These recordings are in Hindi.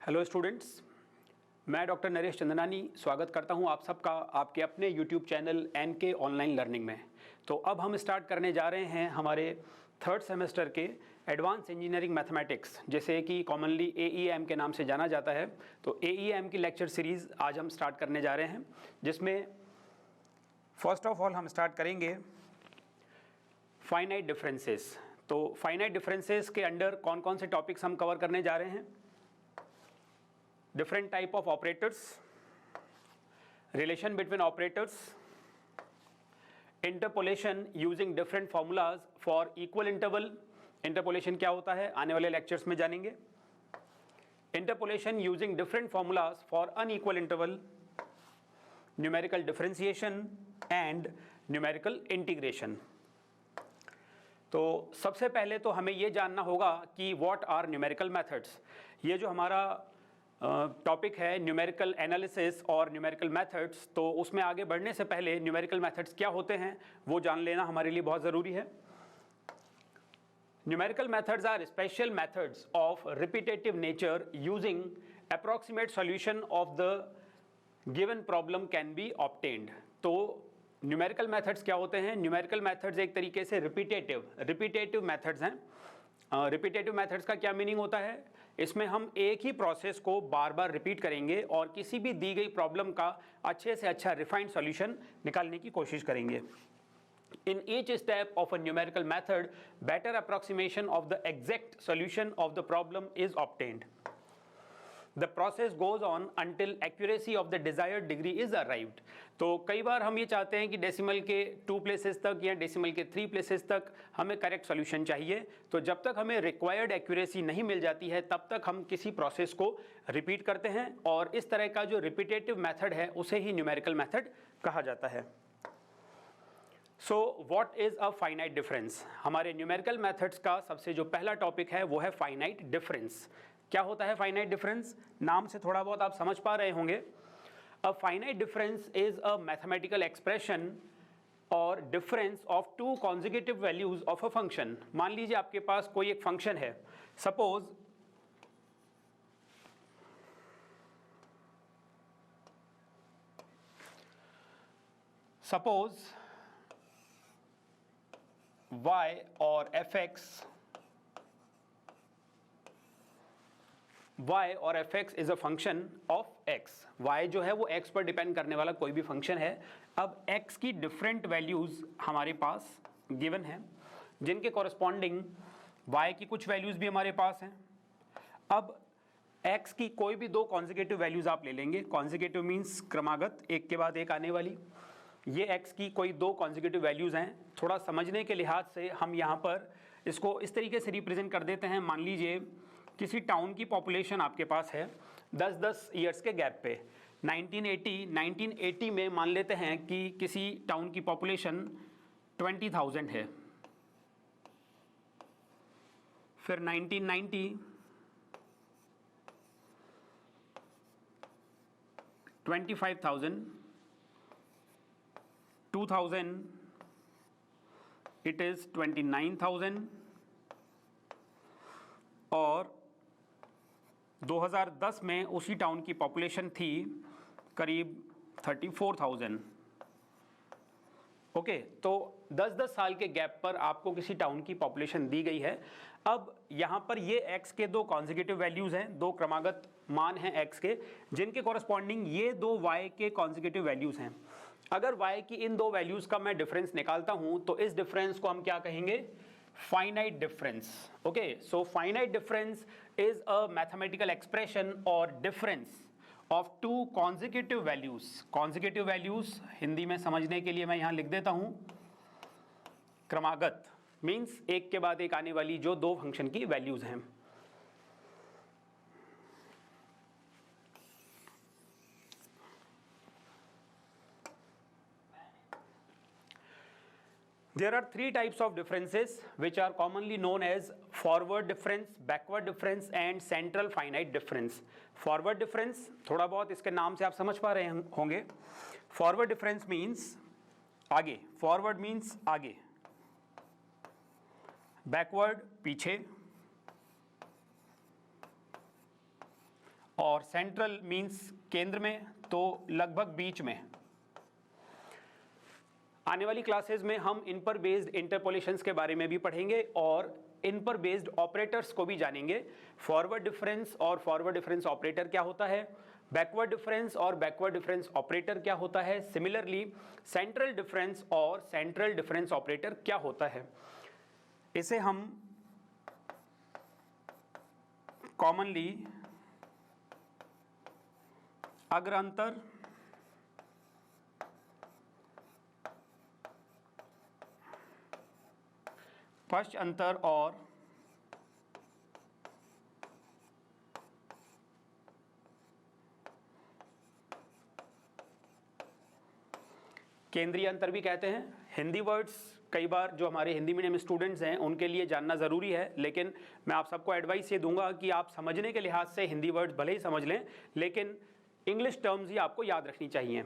हेलो स्टूडेंट्स, मैं डॉक्टर नरेश चंदनानी स्वागत करता हूं आप सबका आपके अपने YouTube channel NK online learning में। तो अब हम स्टार्ट करने जा रहे हैं हमारे थर्ड सेमेस्टर के एडवांस इंजीनियरिंग मैथमेटिक्स, जैसे कि कॉमनली AEM के नाम से जाना जाता है। तो AEM की लेक्चर सीरीज़ आज हम स्टार्ट करने जा रहे हैं, जिसमें फर्स्ट ऑफ ऑल हम स्टार्ट करेंगे फाइनाइट डिफरेंसेस। तो फाइनाइट डिफरेंसेस के अंडर कौन कौन से टॉपिक्स हम कवर करने जा रहे हैं? Different type of operators, relation between operators, interpolation using different formulas for equal interval। interpolation क्या होता है आने वाले lectures में जानेंगे। interpolation using different formulas for unequal interval, numerical differentiation and numerical integration। तो सबसे पहले तो हमें ये जानना होगा कि what are numerical methods। ये जो हमारा टॉपिक है न्यूमेरिकल एनालिसिस और न्यूमेरिकल मेथड्स, तो उसमें आगे बढ़ने से पहले न्यूमेरिकल मेथड्स क्या होते हैं वो जान लेना हमारे लिए बहुत ज़रूरी है। Numerical methods are special methods of repetitive nature using approximate solution of the given problem can be obtained. तो न्यूमेरिकल मेथड्स क्या होते हैं? न्यूमेरिकल मेथड्स एक तरीके से रिपीटेटिव मेथड्स हैं। रिपीटेटिव मेथड्स का क्या मीनिंग होता है? इसमें हम एक ही प्रोसेस को बार बार रिपीट करेंगे और किसी भी दी गई प्रॉब्लम का अच्छे से अच्छा रिफाइंड सॉल्यूशन निकालने की कोशिश करेंगे। In each step of a numerical method, better approximation of the exact solution of the problem is obtained. The process goes on until accuracy of the desired degree is arrived। तो कई बार हम ये चाहते हैं कि डेसिमल के 2 प्लेसेस तक या डेसिमल के 3 प्लेसेस तक हमें करेक्ट सॉल्यूशन चाहिए। तो जब तक हमें रिक्वायर्ड एक्यूरेसी नहीं मिल जाती है तब तक हम किसी प्रोसेस को रिपीट करते हैं, और इस तरह का जो रिपीटेटिव मेथड है उसे ही न्यूमेरिकल मेथड कहा जाता है। So what is a finite difference? हमारे न्यूमेरिकल मेथड्स का सबसे जो पहला टॉपिक है वो है फाइनाइट डिफरेंस। क्या होता है फाइनाइट डिफरेंस? नाम से थोड़ा बहुत आप समझ पा रहे होंगे। A finite difference is a mathematical expression और difference of 2 consecutive values of a function. मान लीजिए आपके पास कोई एक फंक्शन है, सपोज y और fx is a function of x। y जो है वो x पर डिपेंड करने वाला कोई भी फंक्शन है। अब x की डिफरेंट वैल्यूज हमारे पास गिवन है, जिनके कॉरस्पॉन्डिंग y की कुछ वैल्यूज भी हमारे पास हैं। अब x की कोई भी 2 कॉन्जिक्यूटिव वैल्यूज आप ले लेंगे। कॉन्जिक्यूटिव मीन्स क्रमागत, एक के बाद एक आने वाली। ये x की कोई 2 कॉन्जिक्यूटिव वैल्यूज हैं। थोड़ा समझने के लिहाज से हम यहाँ पर इसको इस तरीके से रिप्रेजेंट कर देते हैं। मान लीजिए किसी टाउन की पॉपुलेशन आपके पास है 10-10 ईयर्स के गैप पे। 1980 में मान लेते हैं कि किसी टाउन की पॉपुलेशन 20,000 है। फिर 1990 25,000, 2000 इट इज 29,000 और 2010 में उसी टाउन की पॉपुलेशन थी करीब 34,000। ओके, तो 10-10 साल के गैप पर आपको किसी टाउन की पॉपुलेशन दी गई है। अब यहाँ पर ये x के 2 कॉन्जिक्यूटिव वैल्यूज हैं, 2 क्रमागत मान हैं x के, जिनके कॉरस्पॉन्डिंग ये 2 y के कॉन्जिक्यूटिव वैल्यूज हैं। अगर y की इन 2 वैल्यूज का मैं डिफरेंस निकालता हूं तो इस डिफरेंस को हम क्या कहेंगे? Finite difference. Okay, so finite difference is a mathematical expression और difference of 2 consecutive values. Consecutive values Hindi में समझने के लिए मैं यहां लिख देता हूं क्रमागत, मीन्स एक के बाद एक आने वाली जो 2 फंक्शन की वैल्यूज हैं। There are 3 types of differences which are commonly known as forward difference, backward difference and central finite difference। Forward difference थोड़ा बहुत इसके नाम से आप समझ पा रहे होंगे। Forward difference means आगे, forward means आगे, backward पीछे और सेंट्रल मीन्स केंद्र में, तो लगभग बीच में। आने वाली क्लासेस में हम इन पर बेस्ड इंटरपोलेशंस के बारे में भी पढ़ेंगे और इन पर बेस्ड ऑपरेटर्स को भी जानेंगे। फॉरवर्ड डिफरेंस और फॉरवर्ड डिफरेंस ऑपरेटर क्या होता है, बैकवर्ड डिफरेंस और बैकवर्ड डिफरेंस ऑपरेटर क्या होता है, सिमिलरली सेंट्रल डिफरेंस और सेंट्रल डिफरेंस ऑपरेटर क्या होता है। इसे हम कॉमनली अग्रांतर, पश्च अंतर और केंद्रीय अंतर भी कहते हैं। हिंदी वर्ड्स कई बार जो हमारे हिंदी मीडियम स्टूडेंट्स हैं उनके लिए जानना ज़रूरी है, लेकिन मैं आप सबको एडवाइस ये दूंगा कि आप समझने के लिहाज से हिंदी वर्ड्स भले ही समझ लें, लेकिन इंग्लिश टर्म्स ही आपको याद रखनी चाहिए।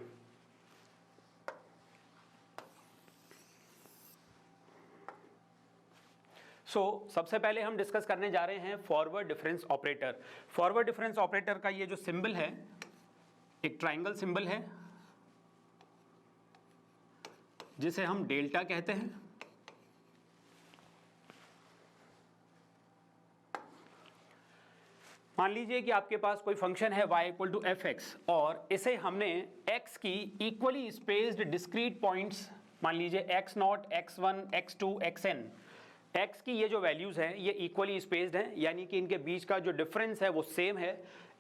सबसे पहले हम डिस्कस करने जा रहे हैं forward difference operator. Forward difference operator का ये जो सिंबल है, एक ट्राइंगल सिंबल है जिसे हम डेल्टा कहते हैं। मान लीजिए कि आपके पास कोई फंक्शन है y equal to F x और इसे हमने x की इक्वली स्पेस्ड डिस्क्रीट पॉइंट्स, मान लीजिए x0, x1, x2, xn, x की ये जो वैल्यूज़ हैं ये इक्वली स्पेस्ड हैं, यानी कि इनके बीच का जो डिफरेंस है वो सेम है।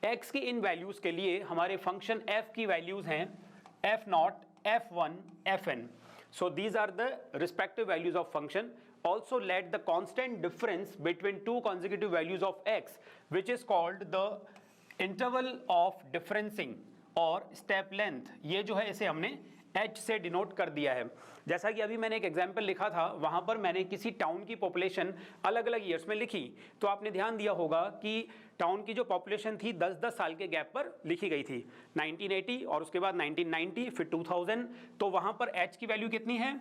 x की इन वैल्यूज़ के लिए हमारे फंक्शन f की वैल्यूज़ हैं f0, f1, fn. So these are the respective values of function. Also let the constant difference between two consecutive values of x, which is called the interval of differencing और step length, ये जो है इसे हमने h से डिनोट कर दिया है। जैसा कि अभी मैंने एक एग्जाम्पल लिखा था, वहाँ पर मैंने किसी टाउन की पॉपुलेशन अलग अलग ईयर्स में लिखी, तो आपने ध्यान दिया होगा कि टाउन की जो पॉपुलेशन थी 10-10 साल के गैप पर लिखी गई थी। 1980 और उसके बाद 1990, फिर 2000, तो वहाँ पर h की वैल्यू कितनी है,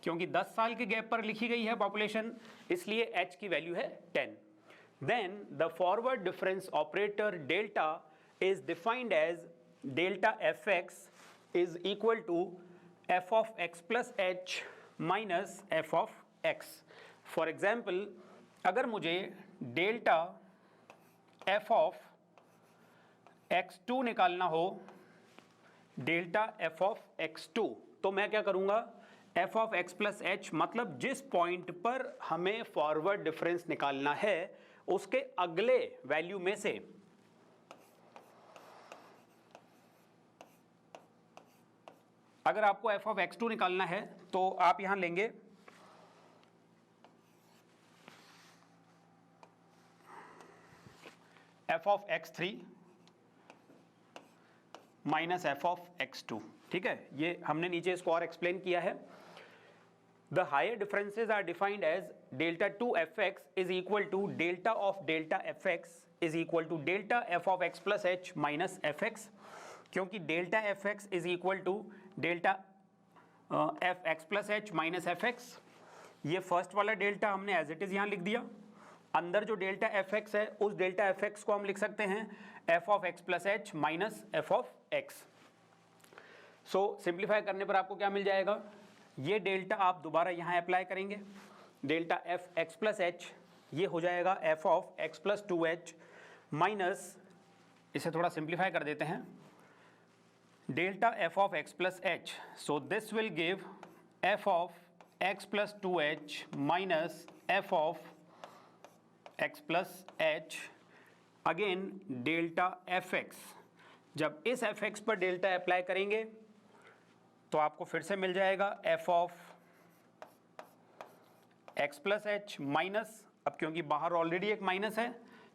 क्योंकि 10 साल के गैप पर लिखी गई है पॉपुलेशन, इसलिए h की वैल्यू है 10। Then the forward difference operator delta is defined as delta fx is equal to f of x plus h minus f of x. For example, अगर मुझे डेल्टा f of x2 निकालना हो, डेल्टा f of x2, तो मैं क्या करूंगा, f of x plus h, मतलब जिस पॉइंट पर हमें फॉरवर्ड डिफरेंस निकालना है उसके अगले वैल्यू में से अगर आपको f of x2 निकालना है तो आप यहां लेंगे f of x3 minus f of x2, ठीक है। ये हमने नीचे इसको और एक्सप्लेन किया है। The higher differences are defined as delta 2fx is equal to delta of delta fx is equal to delta f of x plus h minus fx, क्योंकि delta fx is equal to delta fx plus h minus fx, ये फर्स्ट वाला डेल्टा हमने एज इट इज यहाँ लिख दिया। अंदर जो डेल्टा fx है उस डेल्टा fx को हम लिख सकते हैं f of x plus h minus f of x। So simplify करने पर आपको क्या मिल जाएगा, ये डेल्टा आप दोबारा यहाँ अप्लाई करेंगे, delta F x plus H, ये हो जाएगा F of x plus 2h minus, इसे थोड़ा सिंप्लीफाई कर देते हैं, delta F of x plus H, so this will give F of x plus 2h minus F of x plus H, again delta F x. जब इस एफ एक्स पर डेल्टा अप्लाई करेंगे तो आपको फिर से मिल जाएगा f of x plus h minus, अब क्योंकि बाहर ऑलरेडी एक माइनस है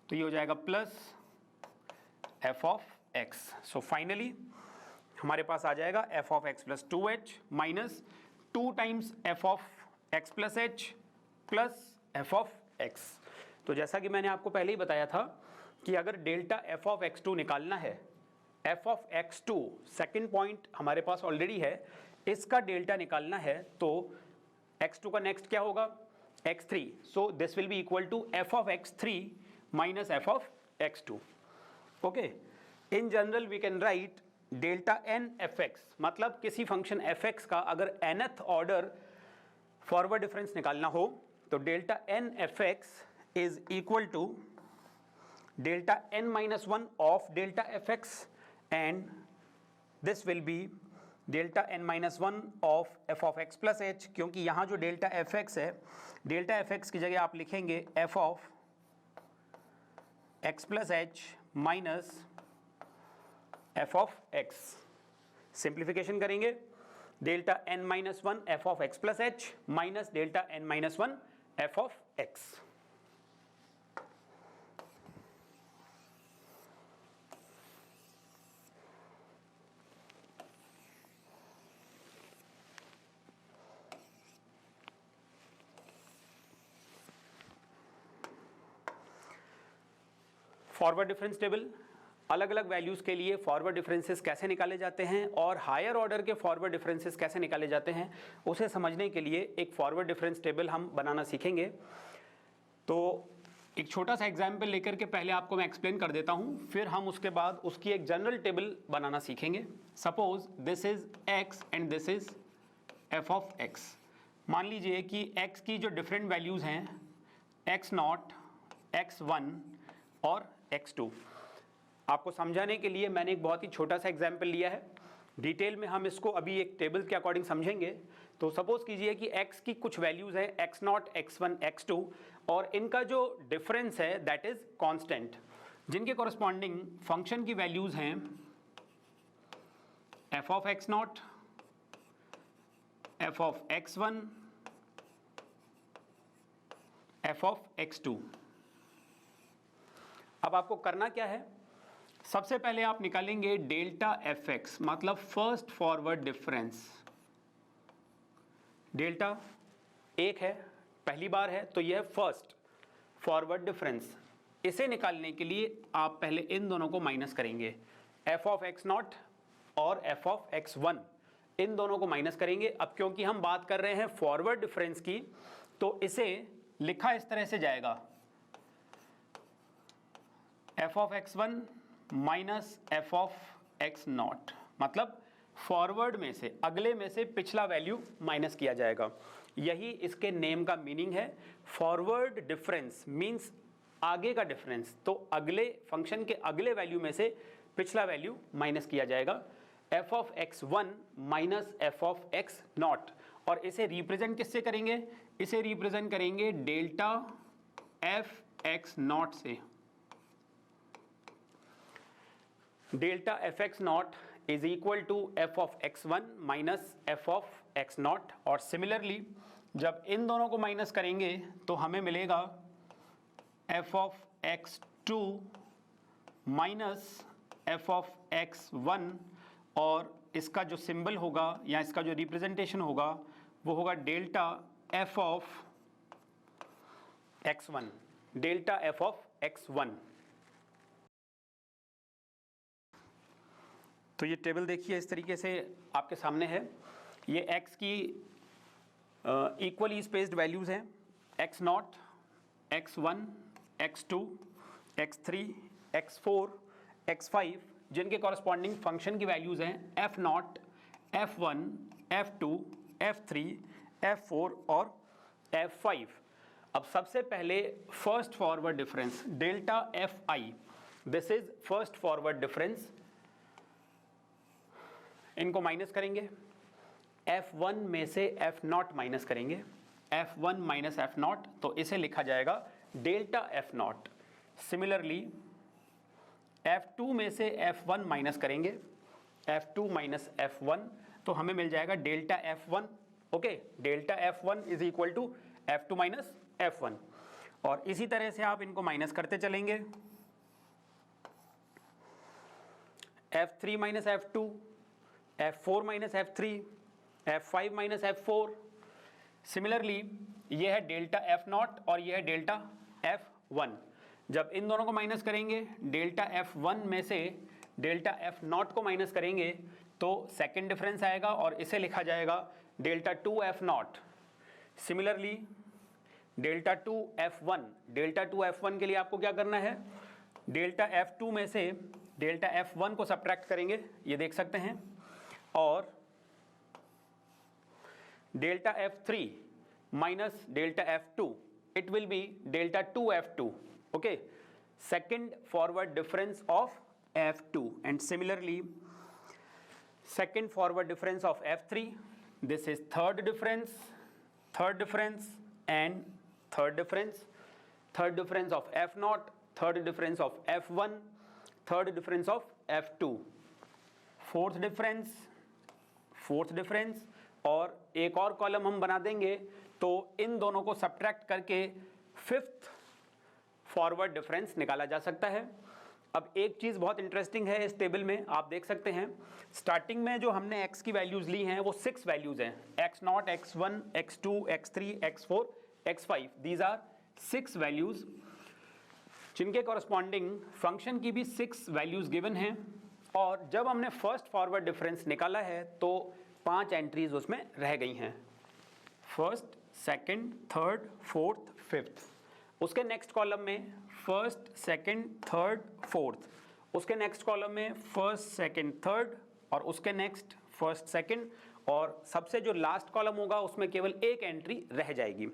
तो ये हो जाएगा plus f of x। So finally हमारे पास आ जाएगा f of x plus 2h minus 2 times f of x plus H plus f of x। तो जैसा कि मैंने आपको पहले ही बताया था कि अगर डेल्टा f ऑफ x2 निकालना है, f of x2 second point हमारे पास ऑलरेडी है, इसका डेल्टा निकालना है तो x2 का नेक्स्ट क्या होगा, x3, so this will be equal to f of x3 minus f of x2। Okay, in general we can write delta N F X, मतलब किसी फंक्शन एफ एक्स का अगर nth ऑर्डर फॉरवर्ड डिफरेंस निकालना हो तो delta N F x is equal to delta n minus one of delta F x and this will be delta n minus one of f of x plus h, क्योंकि यहाँ जो डेल्टा एफ एक्स है, डेल्टा एफ एक्स की जगह आप लिखेंगे f of x plus h minus F of x. Simplification करेंगे, delta n minus one f of x plus h minus delta n minus one f of x. Forward difference table, अलग अलग वैल्यूज़ के लिए फॉरवर्ड डिफरेंसेस कैसे निकाले जाते हैं और हायर ऑर्डर के फॉरवर्ड डिफरेंसेस कैसे निकाले जाते हैं, उसे समझने के लिए एक फॉरवर्ड डिफरेंस टेबल हम बनाना सीखेंगे। तो एक छोटा सा एग्जाम्पल लेकर के पहले आपको मैं एक्सप्लेन कर देता हूँ, फिर हम उसके बाद उसकी एक जनरल टेबल बनाना सीखेंगे। Suppose this is x and this is F of x. मान लीजिए कि एक्स की जो डिफरेंट वैल्यूज़ हैं एक्स नॉट, एक्स वन और x2। आपको समझाने के लिए मैंने एक बहुत ही छोटा सा एग्जाम्पल लिया है, डिटेल में हम इसको अभी एक टेबल के अकॉर्डिंग समझेंगे। तो सपोज कीजिए कि x की कुछ वैल्यूज़ हैं x0, x1, x2 और इनका जो डिफरेंस है दैट इज कांस्टेंट, जिनके कॉरस्पॉन्डिंग फंक्शन की वैल्यूज़ हैं f of x0, f of x1, f of x2। अब आपको करना क्या है, सबसे पहले आप निकालेंगे डेल्टा एफ एक्स, मतलब फर्स्ट फॉरवर्ड डिफरेंस। डेल्टा एक है, पहली बार है, तो यह फर्स्ट फॉरवर्ड डिफरेंस। इसे निकालने के लिए आप पहले इन दोनों को माइनस करेंगे, एफ ऑफ एक्स नॉट और एफ ऑफ एक्स वन, इन दोनों को माइनस करेंगे। अब क्योंकि हम बात कर रहे हैं फॉरवर्ड डिफरेंस की, तो इसे लिखा इस तरह से जाएगा, F of X one minus F of X not, मतलब फॉरवर्ड में से, अगले में से पिछला वैल्यू माइनस किया जाएगा। यही इसके नेम का मीनिंग है। फॉरवर्ड डिफरेंस मींस आगे का डिफरेंस, तो अगले फंक्शन के अगले वैल्यू में से पिछला वैल्यू माइनस किया जाएगा। F of X one minus F of X not, और इसे रिप्रेजेंट किससे करेंगे, इसे रिप्रेजेंट करेंगे डेल्टा एफ एक्स नॉट से। Delta F X not is equal to F of X one minus F of X not, और सिमिलरली जब इन दोनों को माइनस करेंगे तो हमें मिलेगा F of X two minus F of X one, और इसका जो सिंबल होगा या इसका जो रिप्रेजेंटेशन होगा वो होगा delta F of X one, delta F of X one. तो ये टेबल देखिए इस तरीके से आपके सामने है। ये x की इक्वली स्पेस्ड वैल्यूज़ हैं, x not, x1, x2, x3, x4, x5, जिनके कॉरस्पॉन्डिंग फंक्शन की वैल्यूज़ हैं f not, f1, f2, f3, f4 और f5। अब सबसे पहले first forward difference delta fi, this is first forward difference. इनको माइनस करेंगे, f1 में से f नॉट माइनस करेंगे, f1 माइनस f नॉट, तो इसे लिखा जाएगा delta f not. Similarly f2 में से f1 माइनस करेंगे, f2 माइनस f1, तो हमें मिल जाएगा delta f1। Okay, delta f1 is equal to f2 minus f1, और इसी तरह से आप इनको माइनस करते चलेंगे, f3 minus f2, f4 minus f3, f5 minus f4। Similarly ये है डेल्टा f नॉट और ये है डेल्टा f1। जब इन दोनों को माइनस करेंगे, डेल्टा f1 में से डेल्टा f नॉट को माइनस करेंगे तो सेकेंड डिफरेंस आएगा और इसे लिखा जाएगा delta 2f not. Similarly delta 2f1, delta 2f1 के लिए आपको क्या करना है, डेल्टा F2 में से डेल्टा F1 को सब्ट्रैक्ट करेंगे, ये देख सकते हैं, और delta F3 minus delta F2, it will be delta 2F2, okay, second forward difference of F2, and similarly second forward difference of F3, this is third difference, and third difference of F0, third difference of F1, third difference of F2, fourth difference, और एक और कॉलम हम बना देंगे, तो इन दोनों को सब्ट्रैक्ट करके फिफ्थ फॉरवर्ड डिफरेंस निकाला जा सकता है। अब एक चीज़ बहुत इंटरेस्टिंग है इस टेबल में, आप देख सकते हैं स्टार्टिंग में जो हमने x की वैल्यूज़ ली हैं वो 6 वैल्यूज़ हैं, x0, x1, x2, x3, x4, x5, these are 6 values जिनके कॉरस्पॉन्डिंग फंक्शन की भी 6 वैल्यूज़ गिवन हैं, और जब हमने फर्स्ट फॉरवर्ड डिफरेंस निकाला है तो 5 एंट्रीज उसमें रह गई हैं, first, second, third, fourth, fifth. उसके नेक्स्ट कॉलम में फर्स्ट, सेकंड, थर्ड, फोर्थ, उसके नेक्स्ट कॉलम में फर्स्ट, सेकंड, थर्ड, और उसके नेक्स्ट फर्स्ट, सेकंड, और सबसे जो लास्ट कॉलम होगा उसमें केवल एक एंट्री रह जाएगी।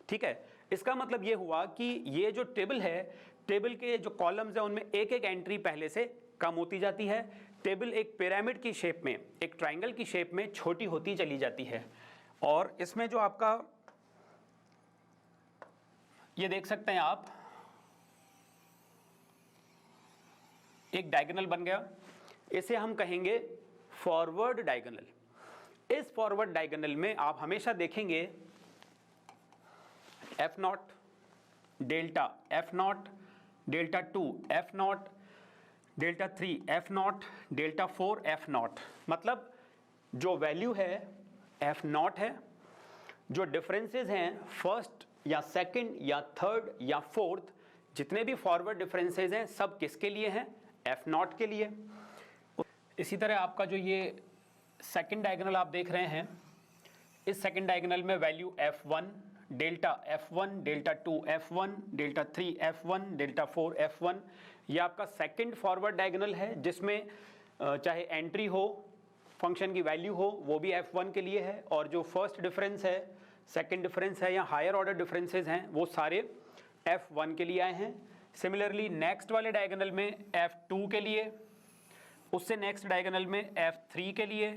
ठीक है, इसका मतलब ये हुआ कि ये जो टेबल है, टेबल के जो कॉलम्स हैं उनमें एक एक एंट्री पहले से कम होती जाती है, टेबल एक पिरामिड की शेप में, एक ट्राइंगल की शेप में छोटी होती चली जाती है। और इसमें जो आपका ये देख सकते हैं आप, एक डायगोनल बन गया, इसे हम कहेंगे फॉरवर्ड डायगोनल। इस फॉरवर्ड डायगोनल में आप हमेशा देखेंगे F0 delta, F0 delta 2 F0 delta 3 F0 delta 4 F0, मतलब जो वैल्यू है F0 है, जो डिफरेंसेस हैं फर्स्ट या सेकंड या थर्ड या फोर्थ, जितने भी फॉरवर्ड डिफरेंसेस हैं सब किसके लिए हैं? F0 के लिए। इसी तरह आपका जो ये सेकंड डायगोनल आप देख रहे हैं, इस सेकंड डायगोनल में value F1 delta F1 delta 2 F1 delta 3 F1 delta 4 F1, ये आपका सेकंड फॉरवर्ड डायगोनल है जिसमें चाहे एंट्री हो, फंक्शन की वैल्यू हो, वो भी F1 के लिए है, और जो फर्स्ट डिफरेंस है, सेकंड डिफरेंस है या हायर ऑर्डर डिफरेंसेस हैं वो सारे F1 के लिए आए हैं। सिमिलरली नेक्स्ट वाले डायगोनल में F2 के लिए, उससे नेक्स्ट डायगोनल में F3 के लिए,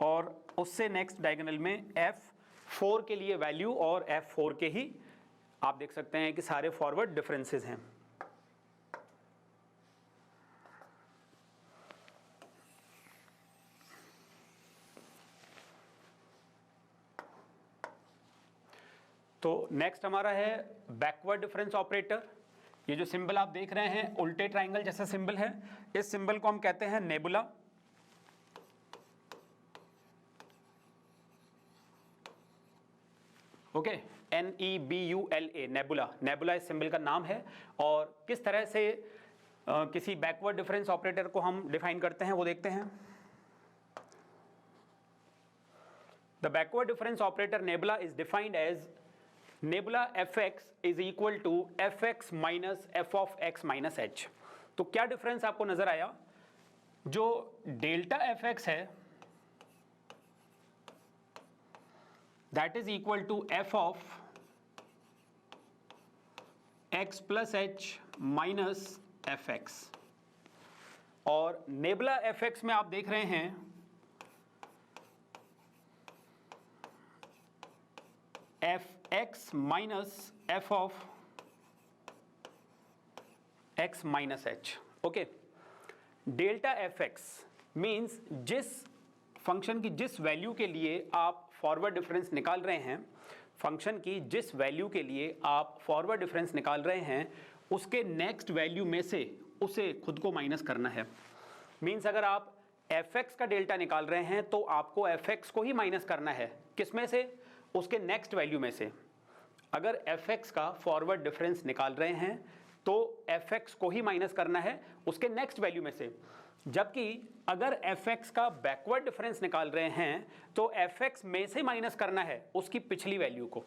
और उससे नेक्स्ट डायगोनल में F4 के लिए वैल्यू, और F4 के ही आप देख सकते हैं कि सारे फॉरवर्ड डिफरेंसेस हैं। तो नेक्स्ट हमारा है बैकवर्ड डिफरेंस ऑपरेटर। ये जो सिंबल आप देख रहे हैं उल्टे ट्राइंगल जैसा सिंबल है, इस सिंबल को हम कहते हैं nebula. Okay, NEBULA, nebula. Nebula इस सिंबल का नाम है, और किस तरह से किसी बैकवर्ड डिफरेंस ऑपरेटर को हम डिफाइन करते हैं वो देखते हैं। The backward difference operator nebula is defined as nebula fx is equal to fx minus f of x minus h। तो क्या डिफरेंस आपको नजर आया? जो डेल्टा fx है that is equal to f of x plus h minus fx, और नेबुला fx में आप देख रहे हैं fx minus f of x minus h। Okay, delta fx means जिस फंक्शन की जिस वैल्यू के लिए आप फॉरवर्ड डिफरेंस निकाल रहे हैं, फंक्शन की जिस वैल्यू के लिए आप फॉरवर्ड डिफरेंस निकाल रहे हैं, उसके नेक्स्ट वैल्यू में से उसे खुद को माइनस करना है। मीन्स अगर आप fx का डेल्टा निकाल रहे हैं तो आपको fx को ही माइनस करना है, किसमें से? उसके नेक्स्ट वैल्यू में से। अगर fx का फॉरवर्ड डिफरेंस निकाल रहे हैं तो fx को ही माइनस करना है उसके नेक्स्ट वैल्यू में से, जबकि अगर fx का बैकवर्ड डिफरेंस निकाल रहे हैं तो fx में से माइनस करना है उसकी पिछली वैल्यू को।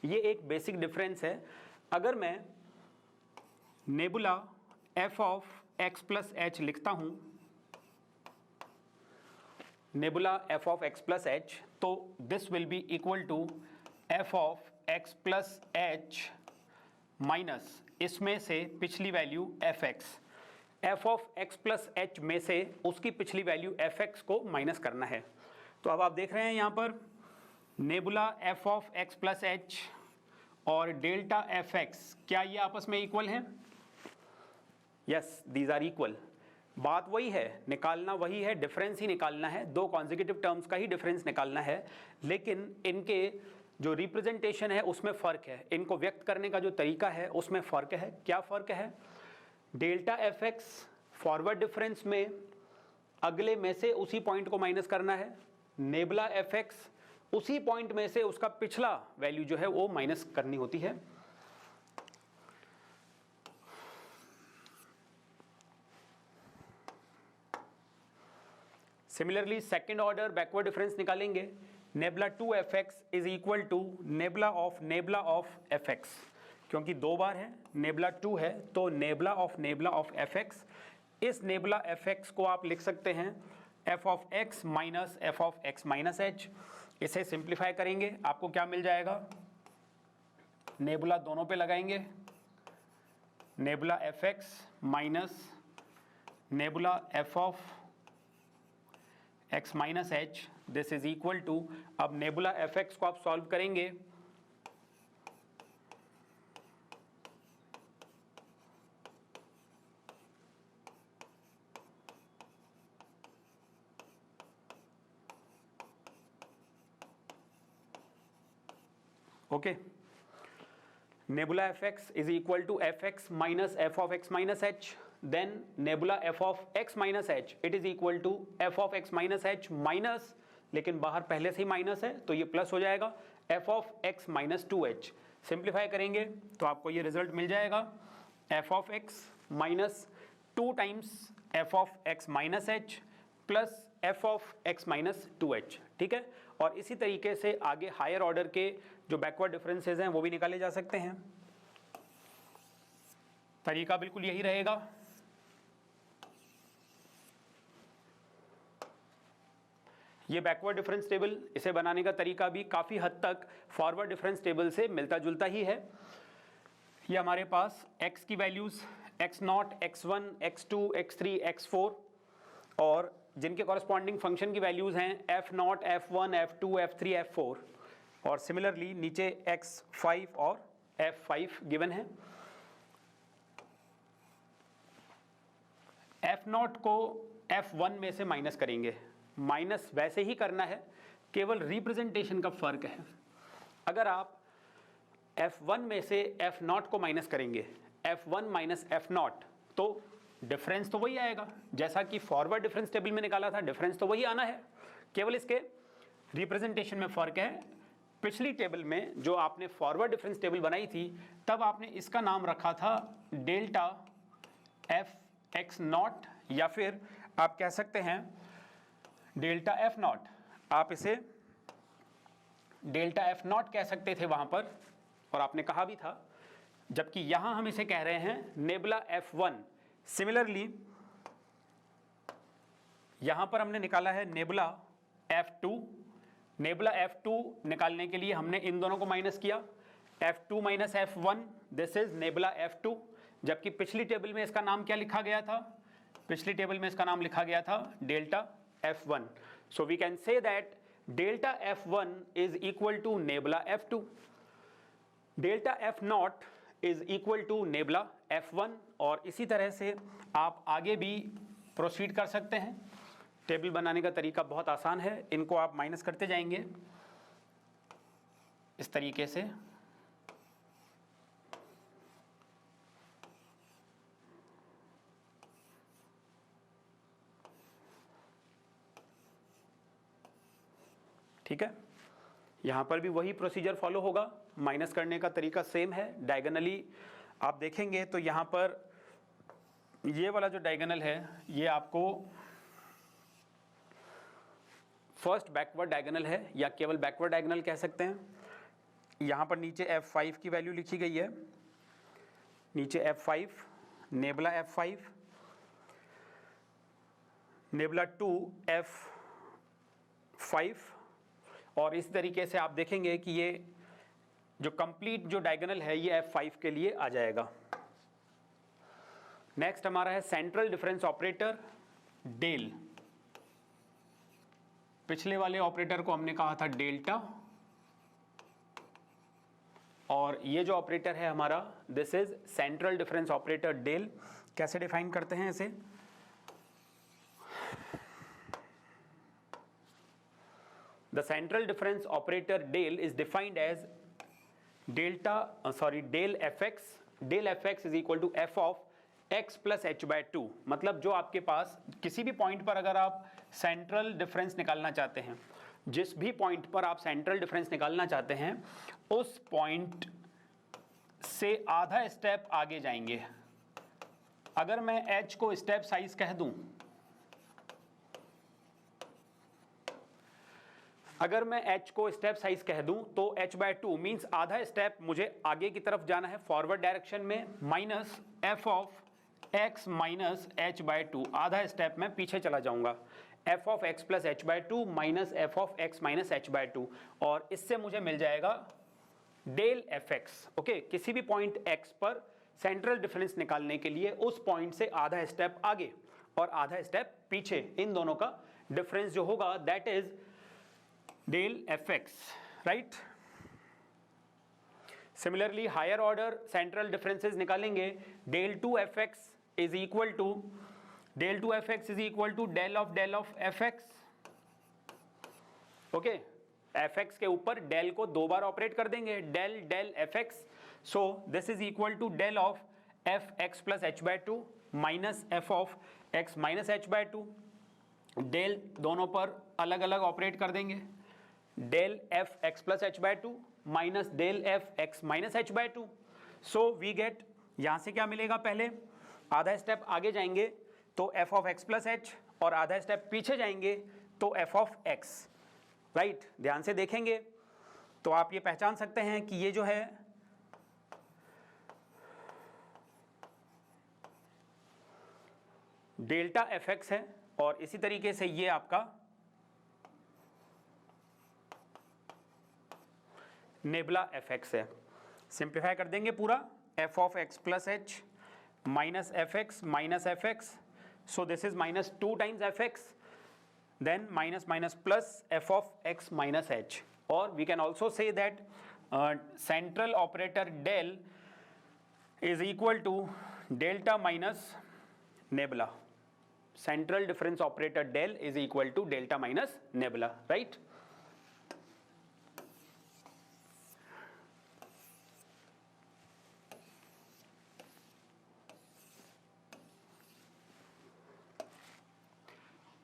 ये एक बेसिक डिफरेंस है। अगर मैं nabla F of x plus h लिखता हूं, nabla F of x plus h, तो this will be equal to F of x plus h minus इसमें से पिछली value f x, f of x plus h में से उसकी पिछली वैल्यू एफ एक्स को माइनस करना है। तो अब आप देख रहे हैं यहाँ पर nebula F of x plus H और डेल्टा एफ एक्स, क्या ये आपस में इक्वल हैं? Yes, these are equal. बात वही है, निकालना वही है, डिफरेंस ही निकालना है, दो कॉन्जिक्यूटिव टर्म्स का ही डिफरेंस निकालना है, लेकिन इनके जो रिप्रेजेंटेशन है उसमें फ़र्क है, इनको व्यक्त करने का जो तरीका है उसमें फ़र्क है। क्या फ़र्क है? Delta F x forward difference में अगले में से उसी पॉइंट को माइनस करना है, नेबुला एफ एक्स उसी पॉइंट में से उसका पिछला वैल्यू जो है वो माइनस करनी होती है। Similarly second order backward difference निकालेंगे, nabla 2fx is equal to nabla of fx, क्योंकि दो बार है, नेबुला 2 है तो नेबुला ऑफ fx। इस नेबुला fx को आप लिख सकते हैं f of x minus f of x minus h। इसे सिंप्लीफाई करेंगे आपको क्या मिल जाएगा? नेबुला दोनों पे लगाएंगे, nabla fx minus nabla f of x minus h, this is equal to, अब नेबुला fx को आप सॉल्व करेंगे, okay, nebula fx is equal to fx minus f of x minus h, then nebula f of x minus h it is equal to f of x minus h minus, लेकिन बाहर पहले से ही माइनस है तो ये प्लस हो जाएगा, f of x minus 2h। Simplify करेंगे तो आपको ये रिजल्ट मिल जाएगा f of x minus 2 times f of x minus h plus f of x minus 2h। ठीक है, और इसी तरीके से आगे हायर ऑर्डर के जो बैकवर्ड डिफरेंसेज हैं वो भी निकाले जा सकते हैं। तरीका बिल्कुल यही रहेगा। ये बैकवर्ड डिफरेंस टेबल, इसे बनाने का तरीका भी काफ़ी हद तक फॉरवर्ड डिफरेंस टेबल से मिलता जुलता ही है। ये हमारे पास x की values x0, x1, x2, x3, x4 और जिनके कॉरस्पॉन्डिंग फंक्शन की वैल्यूज़ हैं f0, f1, f2, f3, f4 और सिमिलरली नीचे x5 और f5 गिवन है। f0 को f1 में से माइनस करेंगे, माइनस वैसे ही करना है, केवल रिप्रेजेंटेशन का फर्क है। अगर आप f1 में से f0 को माइनस करेंगे, f1 माइनस f0, तो डिफरेंस तो वही आएगा जैसा कि फॉरवर्ड डिफरेंस टेबल में निकाला था, डिफरेंस तो वही आना है, केवल इसके रिप्रेजेंटेशन में फ़र्क है। पिछली टेबल में जो आपने फॉरवर्ड डिफरेंस टेबल बनाई थी तब आपने इसका नाम रखा था डेल्टा एफ एक्स नॉट, या फिर आप कह सकते हैं डेल्टा एफ नॉट, आप इसे डेल्टा एफ नॉट कह सकते थे वहां पर, और आपने कहा भी था, जबकि यहां हम इसे कह रहे हैं नेबुला F1। सिमिलरली यहां पर हमने निकाला है नेबुला F2। नेबुला F2 निकालने के लिए हमने इन दोनों को माइनस किया, F2 minus F1, this is nebula F2। जबकि पिछली टेबल में इसका नाम क्या लिखा गया था? पिछली टेबल में इसका नाम लिखा गया था delta F1। So we can say that delta F1 is equal to nebula F2. Delta F0 is equal to nebula F1, और इसी तरह से आप आगे भी प्रोसीड कर सकते हैं। टेबल बनाने का तरीका बहुत आसान है, इनको आप माइनस करते जाएंगे इस तरीके से। ठीक है, यहाँ पर भी वही प्रोसीजर फॉलो होगा, माइनस करने का तरीका सेम है। डायगोनली आप देखेंगे तो यहाँ पर ये वाला जो डायगोनल है ये आपको फर्स्ट बैकवर्ड डायगोनल है, या केवल बैकवर्ड डायगोनल कह सकते हैं। यहाँ पर नीचे F5 की वैल्यू लिखी गई है, नीचे F5 nebula F5, nebula 2 F5, और इस तरीके से आप देखेंगे कि ये जो कंप्लीट जो डायगोनल है ये F5 के लिए आ जाएगा। नेक्स्ट हमारा है सेंट्रल डिफरेंस ऑपरेटर डेल। पिछले वाले ऑपरेटर को हमने कहा था डेल्टा, और ये जो ऑपरेटर है हमारा this is central difference operator del. कैसे डिफाइन करते हैं इसे? The central difference operator del is defined as del f x. Del f x is equal to F of x plus h by two. मतलब जो आपके पास किसी भी पॉइंट पर अगर आप सेंट्रल डिफरेंस निकालना चाहते हैं, जिस भी पॉइंट पर आप सेंट्रल डिफरेंस निकालना चाहते हैं उस पॉइंट से आधा स्टेप आगे जाएंगे। अगर मैं h को स्टेप साइज कह दूं, अगर मैं h को स्टेप साइज कह दूं तो h बाय टू मीन्स आधा स्टेप मुझे आगे की तरफ जाना है फॉरवर्ड डायरेक्शन में, minus F of x minus h by two, आधा स्टेप मैं पीछे चला जाऊंगा, F of x plus h by two minus F of x minus h by to, और इससे मुझे मिल जाएगा डेल एफ एक्स। ओके, किसी भी पॉइंट x पर सेंट्रल डिफरेंस निकालने के लिए उस पॉइंट से आधा स्टेप आगे और आधा स्टेप पीछे, इन दोनों का डिफरेंस जो होगा that is del f x, right. Similarly higher order central differences निकालेंगे, del two F x is equal to del two F x is equal to del of f x. Okay, f x के ऊपर डेल को दो बार ऑपरेट कर देंगे, del del f x, so this is equal to del of f x plus h by two minus F of x minus h by to. Del दोनों पर अलग अलग ऑपरेट कर देंगे, del f x plus h by two minus del f x minus h by two. So we get, यहां से क्या मिलेगा, पहले आधा स्टेप आगे जाएंगे तो F of x plus H, और आधा स्टेप पीछे जाएंगे तो एफ ऑफ एक्स, राइट। ध्यान से देखेंगे तो आप ये पहचान सकते हैं कि ये जो है डेल्टा एफ एक्स है, और इसी तरीके से ये आपका नेबुला एफ एक्स है। सिंप्लीफाई कर देंगे पूरा, F of x plus h minus f x, so this is minus 2 times fx, then minus plus f of x minus h, or we can also say that central operator del is equal to delta minus nebula. Central difference operator del is equal to delta minus nebula, right?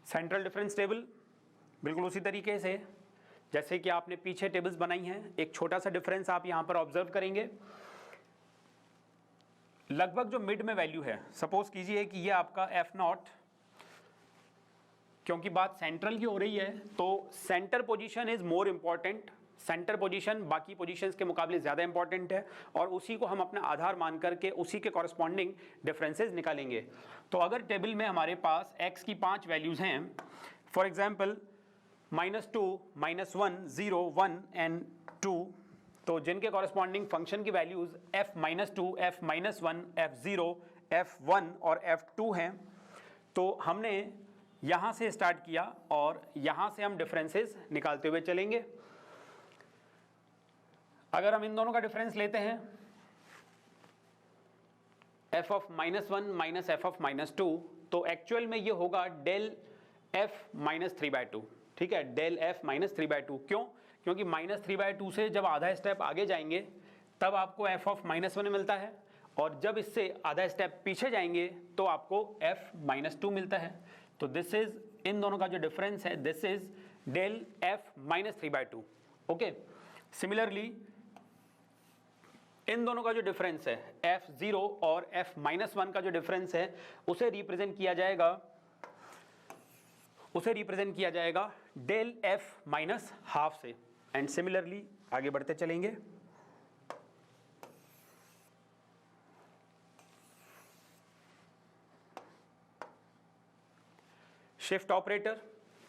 Central difference table बिल्कुल उसी तरीके से जैसे कि आपने पीछे टेबल्स बनाई हैं, एक छोटा सा डिफरेंस आप यहां पर ऑब्जर्व करेंगे। लगभग जो मिड में वैल्यू है, सपोज कीजिए कि ये आपका एफ नॉट, क्योंकि बात सेंट्रल की हो रही है तो centre position is more important. Centre position बाकी पोजीशंस के मुकाबले ज़्यादा इंपॉर्टेंट है, और उसी को हम अपना आधार मान करके उसी के कॉरस्पॉन्डिंग डिफरेंसेस निकालेंगे। तो अगर टेबल में हमारे पास x की 5 वैल्यूज़ हैं, फॉर एग्जांपल -2, -1, 0, 1 एंड 2, तो जिनके कॉरस्पॉन्डिंग फंक्शन की values f-2, f-1, f0, f1 और f2 हैं, तो हमने यहाँ से स्टार्ट किया और यहाँ से हम डिफरेंसेस निकालते हुए चलेंगे। अगर हम इन दोनों का डिफरेंस लेते हैं, f of -1 minus F of -2, तो एक्चुअल में ये होगा डेल f माइनस 3/2, ठीक है, डेल f माइनस 3/2। क्यों? क्योंकि -3/2 से जब आधा स्टेप आगे जाएंगे तब आपको f ऑफ -1 मिलता है, और जब इससे आधा स्टेप पीछे जाएंगे तो आपको f-2 मिलता है। तो दिस इज, इन दोनों का जो डिफरेंस है this is del f minus 3/2। Okay, similarly इन दोनों का जो डिफरेंस है f0 और f-1 का जो डिफरेंस है उसे रिप्रेजेंट किया जाएगा डेल f माइनस हाफ से। एंड सिमिलरली आगे बढ़ते चलेंगे। शिफ्ट ऑपरेटर,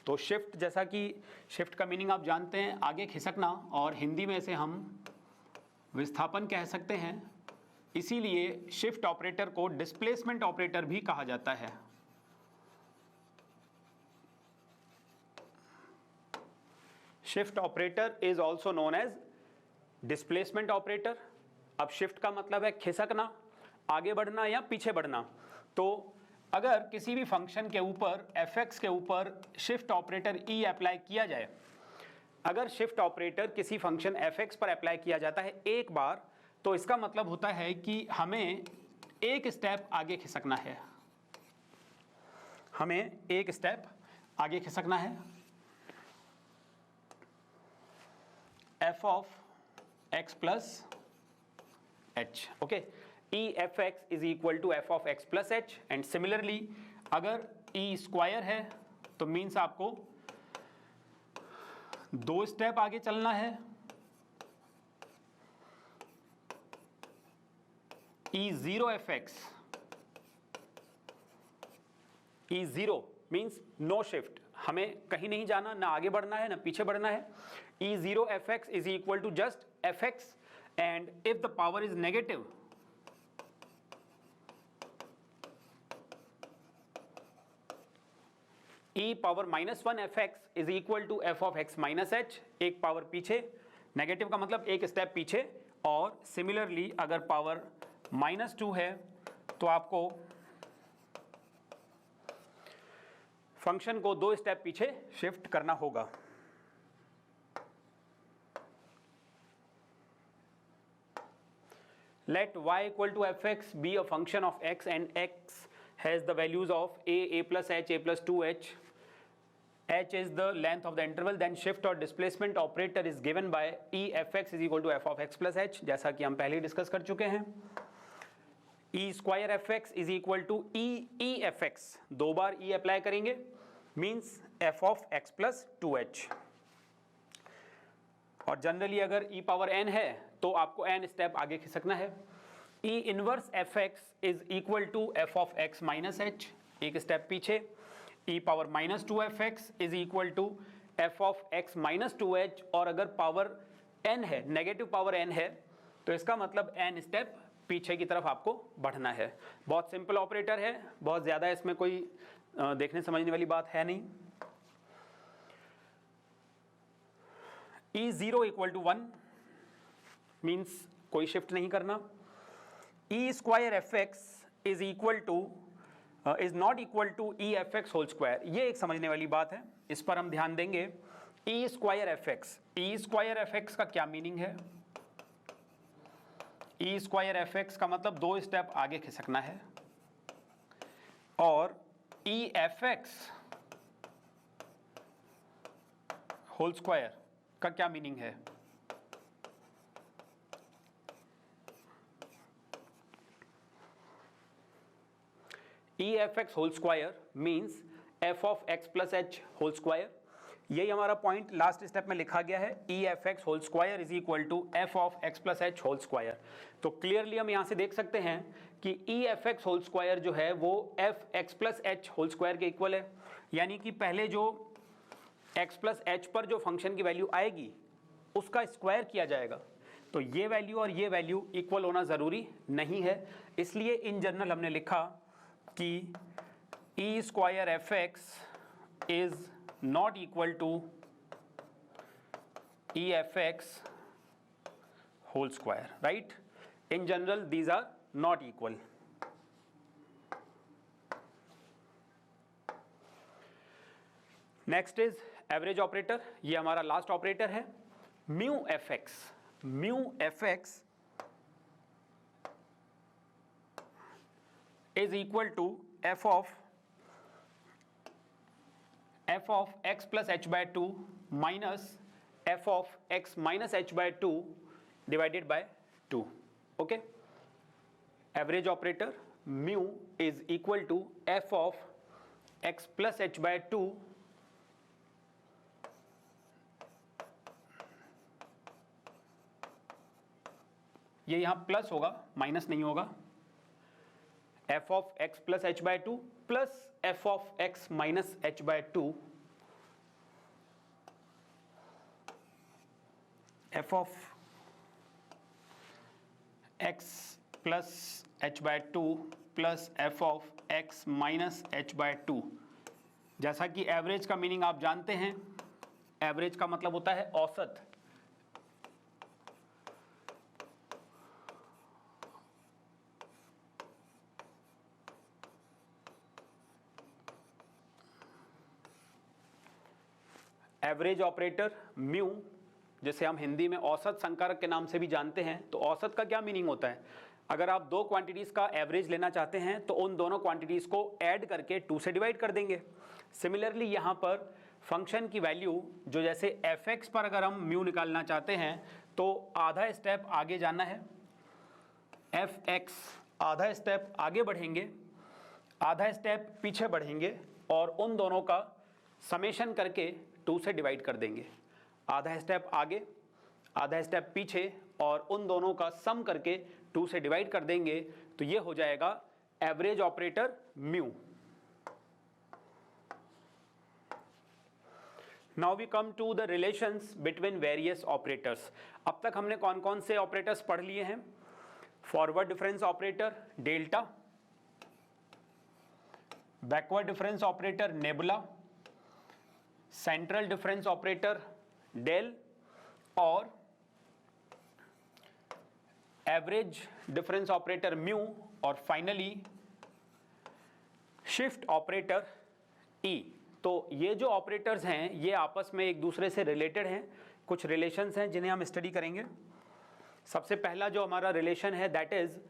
तो शिफ्ट, जैसा कि शिफ्ट का मीनिंग आप जानते हैं, आगे खिसकना, और हिंदी में इसे हम विस्थापन कह सकते हैं, इसीलिए शिफ्ट ऑपरेटर को डिस्प्लेसमेंट ऑपरेटर भी कहा जाता है। Shift operator is also known as displacement operator. अब शिफ्ट का मतलब है खिसकना, आगे बढ़ना या पीछे बढ़ना। तो अगर किसी भी फंक्शन के ऊपर fx के ऊपर शिफ्ट ऑपरेटर e अप्लाई किया जाए, अगर शिफ्ट ऑपरेटर किसी फंक्शन fx पर अप्लाई किया जाता है एक बार, तो इसका मतलब होता है कि हमें एक स्टेप आगे खिसकना है, हमें एक स्टेप आगे खिसकना है। f of x plus h, okay, e fx is equal to f of x plus h, and similarly अगर e स्क्वायर है तो मीन्स आपको दो स्टेप आगे चलना है। E0 fx, E0 means no shift, हमें कहीं नहीं जाना, ना आगे बढ़ना है ना पीछे बढ़ना है। E0 fx is equal to just fx, and if the power is negative, e power -1 fx is equal to f of x minus h, एक पावर पीछे, नेगेटिव का मतलब एक स्टेप पीछे, और सिमिलरली अगर पावर -2 है तो आपको फंक्शन को दो स्टेप पीछे शिफ्ट करना होगा। Let y equal to fx be a function of x and x has the values of a plus h, a plus 2h. h is the length of the interval, then shift or displacement operator is given by e fx is equal to f of x plus h, जैसा कि हम पहले डिस्कस कर चुके हैं। e square fx is equal to e fx, दो बार e अप्लाई करेंगे, means f of x plus 2h, और जनरली अगर e पावर n है तो आपको n स्टेप आगे खिसकना है। e inverse fx is equal to f of x minus h, एक स्टेप पीछे। e power -2 fx is equal to f of x minus 2h, और अगर पावर n है, नेगेटिव पावर n है, तो इसका मतलब n स्टेप पीछे की तरफ आपको बढ़ना है। बहुत सिंपल ऑपरेटर है, बहुत ज़्यादा इसमें कोई देखने समझने वाली बात है नहीं। E0 इक्वल टू 1 मीन्स कोई शिफ्ट नहीं करना। e square fx is equal to is not equal to e fx whole square, ये एक समझने वाली बात है, इस पर हम ध्यान देंगे। e स्क्वायर fx का क्या मीनिंग है? e स्क्वायर fx का मतलब दो स्टेप आगे खिसकना है, और e fx होल स्क्वायर का क्या मीनिंग है? e fx whole square means f of x plus h whole square, यही हमारा पॉइंट लास्ट स्टेप में लिखा गया है। e fx whole square is equal to f of x plus h whole square. तो क्लियरली हम यहाँ से देख सकते हैं कि e fx होल स्क्वायर जो है वो f x plus h whole square के इक्वल है, यानी कि पहले जो x plus h पर जो फंक्शन की वैल्यू आएगी उसका स्क्वायर किया जाएगा। तो ये वैल्यू और ये वैल्यू इक्वल होना ज़रूरी नहीं है, इसलिए इन जनरल हमने लिखा कि e square fx is not equal to e fx whole square, right? In general these are not equal. Next is average operator, ये हमारा लास्ट ऑपरेटर है। Mu fx is equal to f of x plus h by 2 minus f of x minus h by 2 divided by 2. Okay, average operator mu is equal to f of x plus h by 2 ये यहाँ प्लस होगा, माइनस नहीं होगा, F of x plus h by two plus f of x minus h by to, F of x plus h by two plus f of x minus h by to. जैसा कि एवरेज का मीनिंग आप जानते हैं, एवरेज का मतलब होता है औसत। एवरेज ऑपरेटर म्यू, जिसे हम हिंदी में औसत संकारक के नाम से भी जानते हैं। तो औसत का क्या मीनिंग होता है? अगर आप दो क्वांटिटीज का एवरेज लेना चाहते हैं तो उन दोनों क्वांटिटीज को ऐड करके 2 से डिवाइड कर देंगे। सिमिलरली यहाँ पर फंक्शन की वैल्यू जो जैसे एफ एक्स पर अगर हम म्यू निकालना चाहते हैं तो आधा स्टेप आगे जाना है, एफ एक्स आधा स्टेप आगे बढ़ेंगे, आधा स्टेप पीछे बढ़ेंगे और उन दोनों का समेशन करके 2 से डिवाइड कर देंगे। आधा स्टेप आगे, आधा स्टेप पीछे और उन दोनों का सम करके 2 से डिवाइड कर देंगे, तो ये हो जाएगा average operator mu. Now we come to the relations between various operators. अब तक हमने कौन कौन से ऑपरेटर्स पढ़ लिए हैं? Forward difference operator delta, backward difference operator nebula, central difference operator del और एवरेज डिफरेंस ऑपरेटर म्यू और फाइनली शिफ्ट ऑपरेटर ई। तो ये जो ऑपरेटर्स हैं ये आपस में एक दूसरे से रिलेटेड हैं, कुछ रिलेशंस हैं जिन्हें हम स्टडी करेंगे। सबसे पहला जो हमारा रिलेशन है that is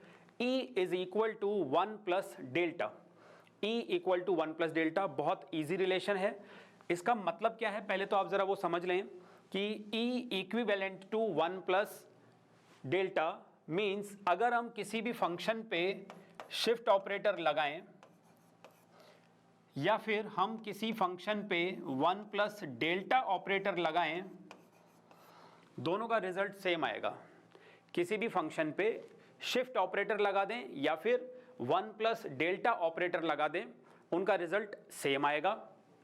E is equal to 1 plus delta. E equal to 1 plus delta बहुत ईजी रिलेशन है। इसका मतलब क्या है पहले तो आप जरा वो समझ लें कि e equivalent to 1 plus delta means अगर हम किसी भी फंक्शन पे शिफ्ट ऑपरेटर लगाएं या फिर हम किसी फंक्शन पे 1 प्लस डेल्टा ऑपरेटर लगाएं, दोनों का रिजल्ट सेम आएगा। किसी भी फंक्शन पे शिफ्ट ऑपरेटर लगा दें या फिर 1 प्लस डेल्टा ऑपरेटर लगा दें, उनका रिजल्ट सेम आएगा।